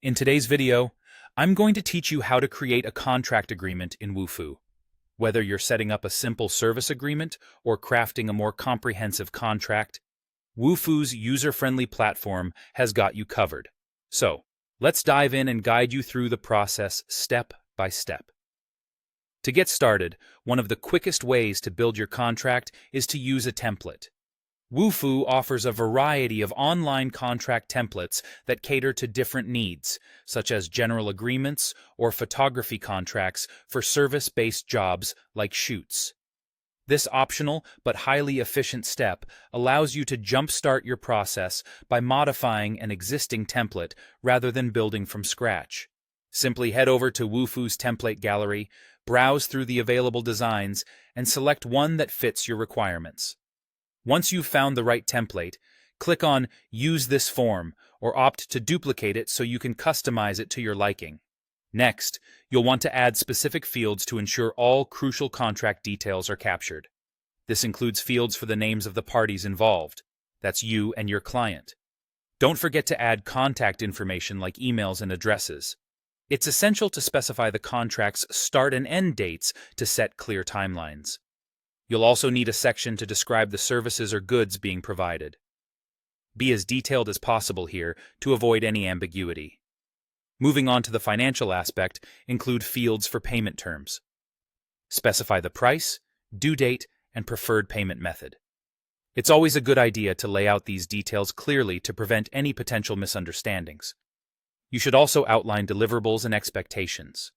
In today's video, I'm going to teach you how to create a contract agreement in Wufoo. Whether you're setting up a simple service agreement or crafting a more comprehensive contract, Wufoo's user-friendly platform has got you covered. So, let's dive in and guide you through the process step by step. To get started, one of the quickest ways to build your contract is to use a template. Wufoo offers a variety of online contract templates that cater to different needs, such as general agreements or photography contracts for service-based jobs like shoots. This optional but highly efficient step allows you to jumpstart your process by modifying an existing template rather than building from scratch. Simply head over to Wufoo's template gallery, browse through the available designs, and select one that fits your requirements. Once you've found the right template, click on Use this form or opt to duplicate it so you can customize it to your liking. Next, you'll want to add specific fields to ensure all crucial contract details are captured. This includes fields for the names of the parties involved. That's you and your client. Don't forget to add contact information like emails and addresses. It's essential to specify the contract's start and end dates to set clear timelines. You'll also need a section to describe the services or goods being provided. Be as detailed as possible here to avoid any ambiguity. Moving on to the financial aspect, include fields for payment terms. Specify the price, due date, and preferred payment method. It's always a good idea to lay out these details clearly to prevent any potential misunderstandings. You should also outline deliverables and expectations.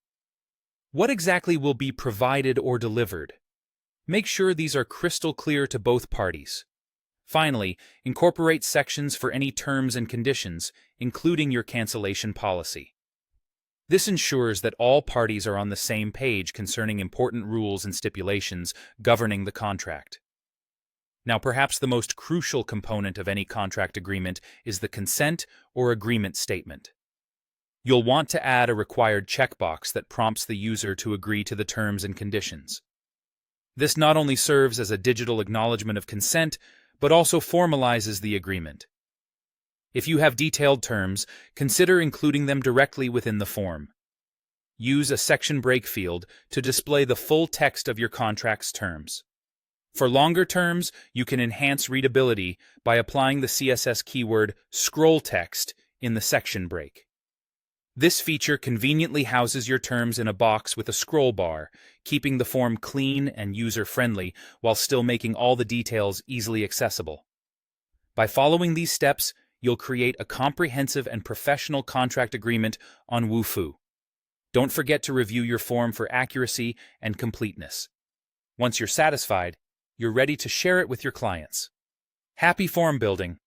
What exactly will be provided or delivered? Make sure these are crystal clear to both parties. Finally, incorporate sections for any terms and conditions, including your cancellation policy. This ensures that all parties are on the same page concerning important rules and stipulations governing the contract. Now, perhaps the most crucial component of any contract agreement is the consent or agreement statement. You'll want to add a required checkbox that prompts the user to agree to the terms and conditions. This not only serves as a digital acknowledgement of consent, but also formalizes the agreement. If you have detailed terms, consider including them directly within the form. Use a section break field to display the full text of your contract's terms. For longer terms, you can enhance readability by applying the CSS keyword scroll text in the section break. This feature conveniently houses your terms in a box with a scroll bar, keeping the form clean and user-friendly while still making all the details easily accessible. By following these steps, you'll create a comprehensive and professional contract agreement on Wufoo. Don't forget to review your form for accuracy and completeness. Once you're satisfied, you're ready to share it with your clients. Happy form building!